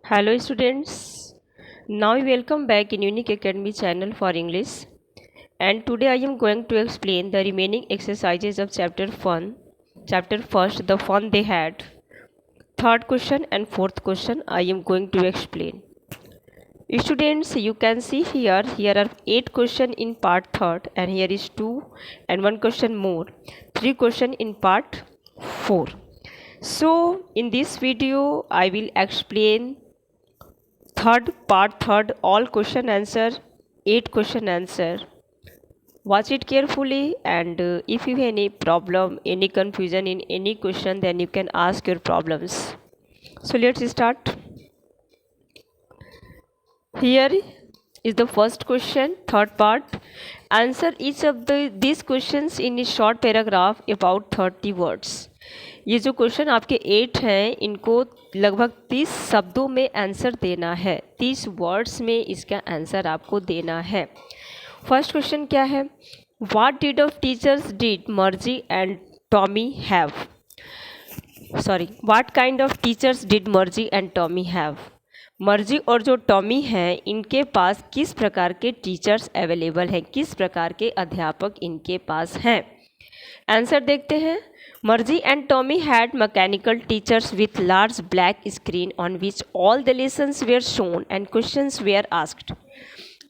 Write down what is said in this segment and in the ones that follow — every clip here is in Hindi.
Hello students, now welcome back in Unique Academy channel for English, and today I am going to explain the remaining exercises of chapter 1. Chapter first, the fun they had. Third question and fourth question I am going to explain. Students, you can see here are 8 questions in part third, and here is 2 and 1 question more. 3 questions in part 4. So in this video I will explain part third, all question answer, 8 question answer. Watch it carefully, and if you have any problem, any confusion in any question, then you can ask your problems. So let's start. Here is the first question, third part. Answer each of these questions in a short paragraph about 30 words. ये जो क्वेश्चन आपके 8 हैं, इनको लगभग 30 शब्दों में आंसर देना है, 30 वर्ड्स में इसका आंसर आपको देना है. फर्स्ट क्वेश्चन क्या है? What did of teachers did Margie and Tommy have? What kind of teachers did Margie and Tommy have? Margie और जो टॉमी हैं, इनके पास किस प्रकार के टीचर्स अवेलेबल हैं, किस प्रकार के अध्यापक इनके पास हैं? आंसर देखते हैं. Margie and Tommy had mechanical teachers with large black screen on which all the lessons were shown and questions were asked.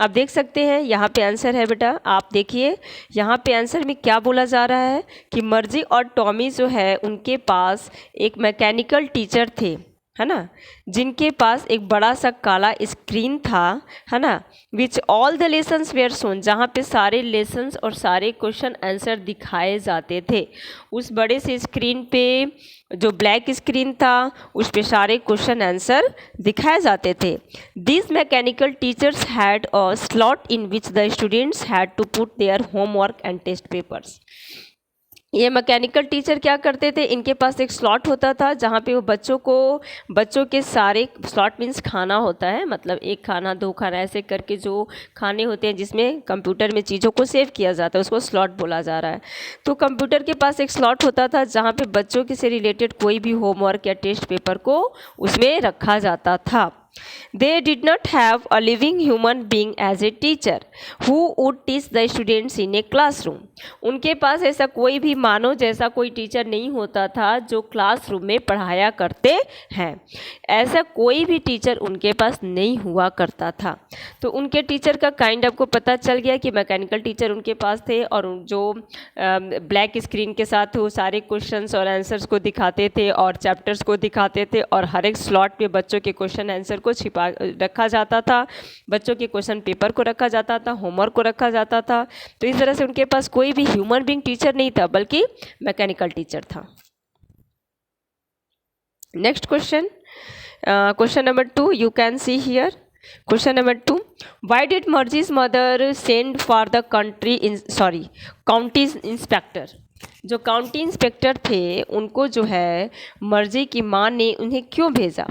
आप देख सकते हैं यहाँ पे आंसर है बेटा. आप देखिए यहाँ पे आंसर में क्या बोला जा रहा है कि मर्जी और टॉमी जो है उनके पास एक मैकेनिकल टीचर थे, है ना, जिनके पास एक बड़ा सा काला स्क्रीन था, है ना, which all the lessons were shown, जहाँ पे सारे लेसन्स और सारे क्वेश्चन आंसर दिखाए जाते थे. उस बड़े से स्क्रीन पे, जो ब्लैक स्क्रीन था, उस पे सारे क्वेश्चन आंसर दिखाए जाते थे. This mechanical teachers had a slot in which the students had to put their homework and test papers. ये मैकेनिकल टीचर क्या करते थे, इनके पास एक स्लॉट होता था जहाँ पे वो बच्चों के सारे, स्लॉट मीन्स खाना होता है, मतलब एक खाना, दो खाना, ऐसे करके जो खाने होते हैं जिसमें कंप्यूटर में चीज़ों को सेव किया जाता है, उसको स्लॉट बोला जा रहा है. तो कंप्यूटर के पास एक स्लॉट होता था जहाँ पे बच्चों के से रिलेटेड कोई भी होमवर्क या टेस्ट पेपर को उसमें रखा जाता था. They did not have a living human being as a teacher who would teach the students in a classroom. उनके पास ऐसा कोई भी मानव जैसा कोई टीचर नहीं होता था जो क्लासरूम में पढ़ाया करते हैं. ऐसा कोई भी टीचर उनके पास नहीं हुआ करता था. तो उनके टीचर का काइंड आपको पता चल गया कि मैकेनिकल टीचर उनके पास थे, और जो ब्लैक स्क्रीन के साथ वो सारे क्वेश्चंस और आंसर्स को दिखाते थे और चैप्टर्स को दिखाते थे, और हर एक स्लॉट पे बच्चों के क्वेश्चन आंसर को छिपा रखा जाता था, बच्चों के क्वेश्चन पेपर को रखा जाता था, होमवर्क को रखा जाता था. तो इस तरह से उनके पास कोई भी ह्यूमन बीइंग टीचर नहीं था, बल्कि मैकेनिकल टीचर था. Next question, question number 2, you can see here. Question number 2, why did Margie's mother send for the county inspector? जो काउंटी इंस्पेक्टर थे उनको जो है मर्जी की माँ ने उन्हें क्यों भेजा?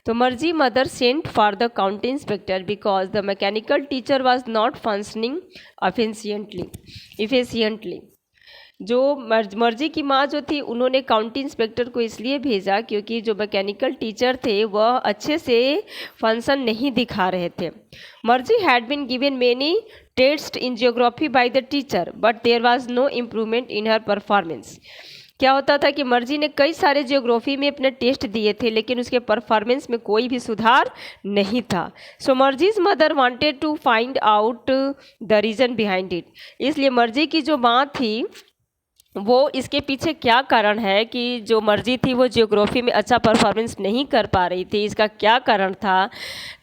तो मर्जी mother sent for the county inspector because the mechanical teacher was not functioning efficiently. जो मर्जी की माँ जो थी, उन्होंने काउंटी इंस्पेक्टर को इसलिए भेजा क्योंकि जो मैकेनिकल टीचर थे वह अच्छे से फंक्शन नहीं दिखा रहे थे. Margie had been given many test in geography by the teacher but there was no improvement in her performance. क्या होता था कि मर्जी ने कई सारे जियोग्राफी में अपने टेस्ट दिए थे, लेकिन उसके परफॉर्मेंस में कोई भी सुधार नहीं था. So Margie's mother wanted to find out the reason behind it. इसलिए मर्जी की जो माँ थी वो इसके पीछे क्या कारण है कि जो मर्जी थी वो जियोग्राफी में अच्छा परफॉर्मेंस नहीं कर पा रही थी, इसका क्या कारण था,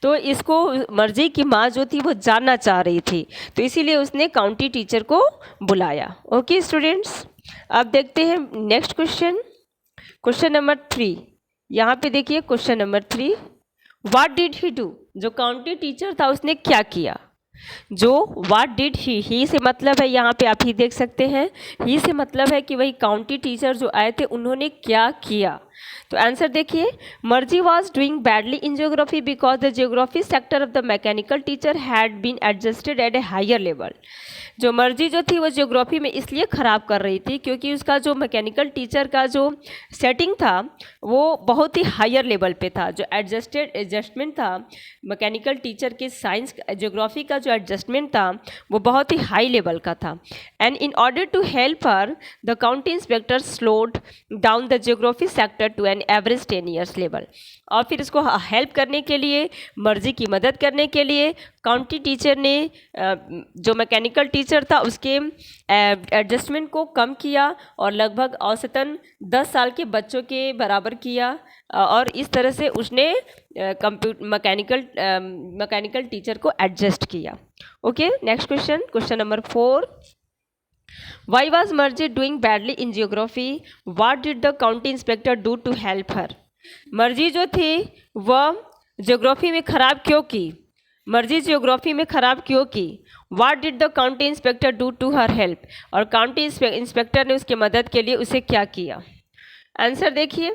तो इसको मर्जी की माँ जो थी वो जानना चाह रही थी. तो इसीलिए उसने काउंटी टीचर को बुलाया. ओके स्टूडेंट्स, अब देखते हैं नेक्स्ट क्वेश्चन, क्वेश्चन नंबर 3. यहाँ पे देखिए question number 3, what did he do? जो काउंटी टीचर था उसने क्या किया? जो व्हाट डिड ही से मतलब है, यहाँ पे आप ही देख सकते हैं, ही से मतलब है कि वही काउंटी टीचर जो आए थे उन्होंने क्या किया. तो आंसर देखिए, Margie was doing badly in geography because the geography sector of the mechanical teacher had been adjusted at a higher level. जो मर्जी जो थी वो जियोग्राफी में इसलिए ख़राब कर रही थी क्योंकि उसका जो मैकेनिकल टीचर का जो सेटिंग था वो बहुत ही हायर लेवल पे था। जो एडजस्टमेंट था मैकेनिकल टीचर के साइंस जियोग्राफी का जो एडजस्टमेंट था वो बहुत ही हाई लेवल का था। And in order to help her the county inspector slowed down the geography sector to an average 10 years level. और फिर इसको हेल्प करने के लिए, मर्जी की मदद करने के लिए काउंटी टीचर ने जो मैकेनिकल टीचर था उसके एडजस्टमेंट को कम किया और लगभग औसतन 10 साल के बच्चों के बराबर किया और इस तरह से उसने मैकेनिकल टीचर को एडजस्ट किया। Okay, next question, question number 4। Why was Margie doing badly in geography? What did the county inspector do to help her? मर्जी जो थी वह ज्योग्राफी में ख़राब क्यों की? मर्जी ज्योग्राफी में ख़राब क्यों की? What did the county inspector do to her help? और काउंटी इंस्पेक्टर ने उसके मदद के लिए उसे क्या किया? आंसर देखिए,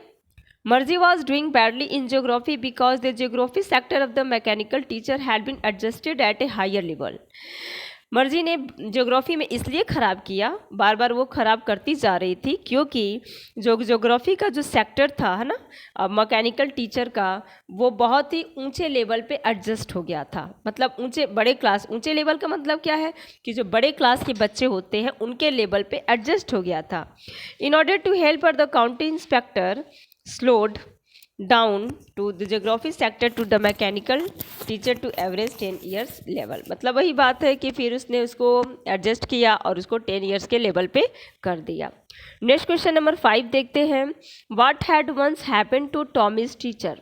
मर्जी was doing badly in geography because the geography sector of the mechanical teacher had been adjusted at a higher level. मर्जी ने ज्योग्राफी में इसलिए ख़राब किया, बार बार वो ख़राब करती जा रही थी क्योंकि जो ज्योग्राफी का जो सेक्टर था है ना मैकेनिकल टीचर का, वो बहुत ही ऊंचे लेवल पे एडजस्ट हो गया था। मतलब ऊंचे लेवल का मतलब क्या है कि जो बड़े क्लास के बच्चे होते हैं उनके लेवल पे एडजस्ट हो गया था। In order to help her the county inspector slowed down to the geography sector to the mechanical teacher to average 10 years level. मतलब वही बात है कि फिर उसने उसको एडजस्ट किया और उसको 10 ईयर्स के लेवल पे कर दिया। नेक्स्ट क्वेश्चन नंबर 5 देखते हैं। What had once happened to Tommy's teacher?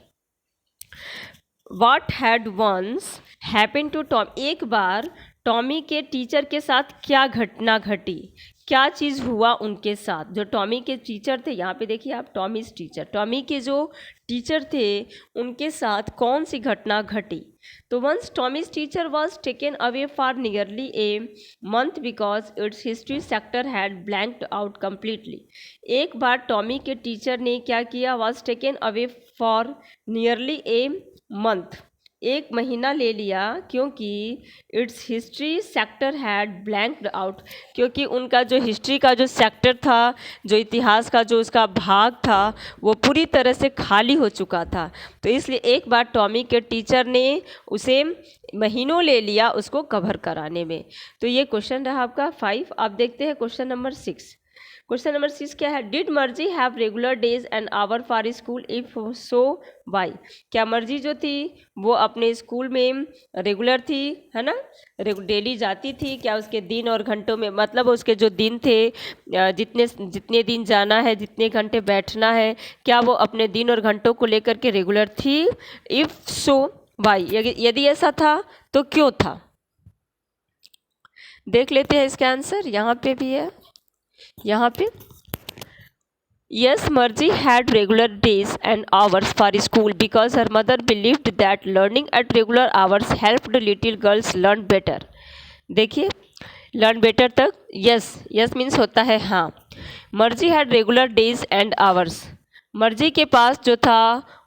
What had once happened to Tom? एक बार टॉमी के टीचर के साथ क्या घटना घटी, क्या चीज़ हुआ उनके साथ? जो टॉमी के टीचर थे, यहाँ पे देखिए आप, टॉमीज टीचर, टॉमी के जो टीचर थे उनके साथ कौन सी घटना घटी? तो once Tommy's teacher was taken away for nearly a month because its history sector had blanked out completely. एक बार टॉमी के टीचर ने क्या किया? Was taken away for nearly a month, एक महीना ले लिया क्योंकि its history sector had blanked out, क्योंकि उनका जो हिस्ट्री का जो सेक्टर था, जो इतिहास का जो उसका भाग था, वो पूरी तरह से खाली हो चुका था। तो इसलिए एक बार टॉमी के टीचर ने उसे महीनों ले लिया उसको कवर कराने में। तो ये क्वेश्चन रहा आपका 5। आप देखते हैं क्वेश्चन नंबर 6। क्वेश्चन नंबर 6 क्या है? Did Margie have regular days and hour for school? If so why? क्या मर्जी जो थी वो अपने स्कूल में रेगुलर थी, है ना, डेली जाती थी? क्या उसके दिन और घंटों में, मतलब उसके जो दिन थे, जितने दिन जाना है, जितने घंटे बैठना है, क्या वो अपने दिन और घंटों को लेकर के रेगुलर थी? If so why? यदि ऐसा था तो क्यों था? देख लेते हैं इसका आंसर। यहाँ पे भी है, यहाँ पे Yes, Margie had regular days and hours for school because her mother believed that learning at regular hours helped little girls learn better. देखिए, learn better तक yes मीन्स होता है हाँ। Margie had regular days and hours. मर्जी के पास जो था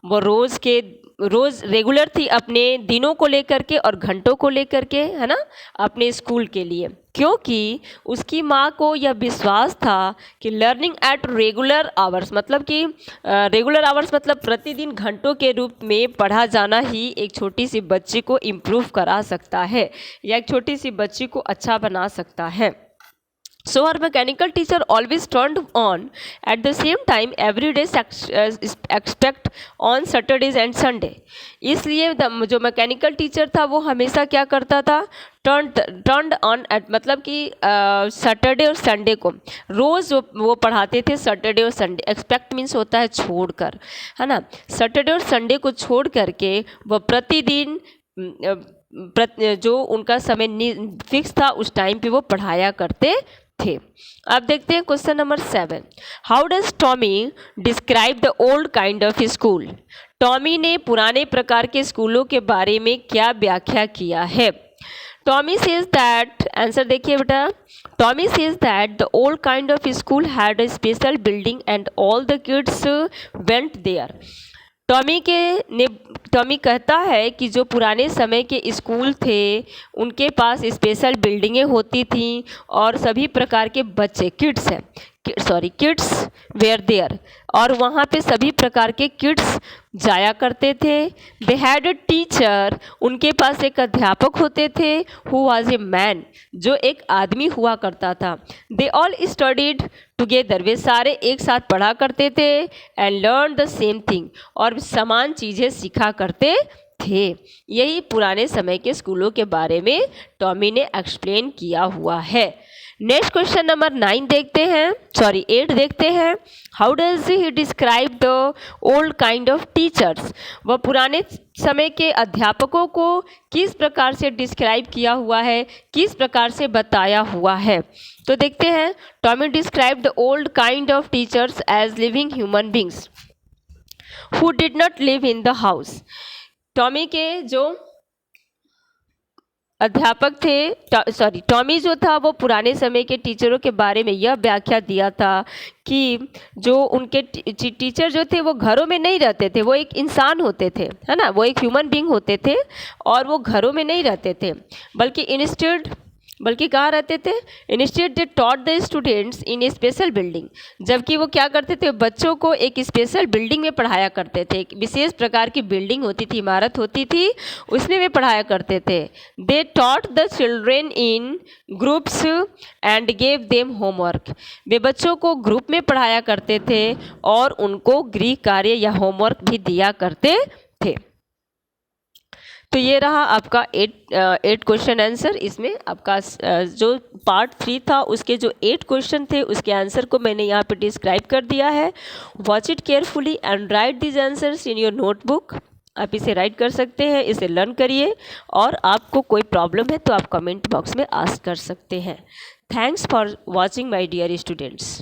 वो रोज़ रेगुलर थी अपने दिनों को लेकर के और घंटों को लेकर के, है ना, अपने स्कूल के लिए, क्योंकि उसकी माँ को यह विश्वास था कि लर्निंग एट रेगुलर आवर्स, मतलब कि रेगुलर आवर्स मतलब प्रतिदिन घंटों के रूप में पढ़ा जाना ही एक छोटी सी बच्ची को इम्प्रूव करा सकता है या एक छोटी सी बच्ची को अच्छा बना सकता है। So her mechanical teacher always turned on at the same time every day except on Saturdays and Sunday. इसलिए जो मैकेनिकल टीचर था वो हमेशा क्या करता था? टर्न ऑन एट, मतलब कि सैटरडे और संडे को रोज़ वो पढ़ाते थे। सैटरडे और संडे, एक्सपेक्ट मीन्स होता है छोड़कर, है ना। सैटरडे और संडे को छोड़ करके वो प्रतिदिन जो उनका समय फिक्स था उस टाइम पे वो पढ़ाया करते थे। अब देखते हैं question number 7। How does Tommy describe the old kind of school? Tommy ने पुराने प्रकार के स्कूलों के बारे में क्या व्याख्या किया है? टॉमी सेज दैट, आंसर देखिए बेटा, Tommy says that the old kind of school had a special building and all the kids went there. Tommy कहता है कि जो पुराने समय के स्कूल थे उनके पास स्पेशल बिल्डिंगें होती थीं और सभी प्रकार के बच्चे किड्स वेयर देयर, और वहाँ पे सभी प्रकार के किड्स जाया करते थे। दे हैड अ टीचर, उनके पास एक अध्यापक होते थे, हु वाज ए मैन, जो एक आदमी हुआ करता था। दे ऑल स्टडीड टुगेदर, वे सारे एक साथ पढ़ा करते थे। And learn the same thing, और समान चीज़ें सीखा करते थे। यही पुराने समय के स्कूलों के बारे में टॉमी ने एक्सप्लेन किया हुआ है। नेक्स्ट क्वेश्चन नंबर 8 देखते हैं। How does he describe the old kind of teachers, वह पुराने समय के अध्यापकों को किस प्रकार से डिस्क्राइब किया हुआ है, किस प्रकार से बताया हुआ है। तो देखते हैं, Tommy describe the old kind of teachers as living human beings who did not live in the house. Tommy के जो अध्यापक थे, टॉमी जो था वो पुराने समय के टीचरों के बारे में यह व्याख्या दिया था कि जो उनके टीचर जो थे वो घरों में नहीं रहते थे, वो एक इंसान होते थे, है ना, वो एक ह्यूमन बीइंग होते थे और वो घरों में नहीं रहते थे, बल्कि कहाँ रहते थे। Instead they taught the students in A special building, जबकि वो क्या करते थे, बच्चों को एक स्पेशल बिल्डिंग में पढ़ाया करते थे। एक विशेष प्रकार की बिल्डिंग होती थी, इमारत होती थी, उसमें वे पढ़ाया करते थे। They taught the children in groups and gave them homework, वे बच्चों को ग्रुप में पढ़ाया करते थे और उनको गृह कार्य या होमवर्क भी दिया करते थे। तो ये रहा आपका 8 क्वेश्चन आंसर। इसमें आपका जो पार्ट 3 था उसके जो 8 क्वेश्चन थे उसके आंसर को मैंने यहाँ पे डिस्क्राइब कर दिया है। Watch it carefully and right this answers in your notebook. आप इसे राइट कर सकते हैं, इसे लर्न करिए, और आपको कोई प्रॉब्लम है तो आप कमेंट बॉक्स में आस्क कर सकते हैं। Thanks for watching my dear students.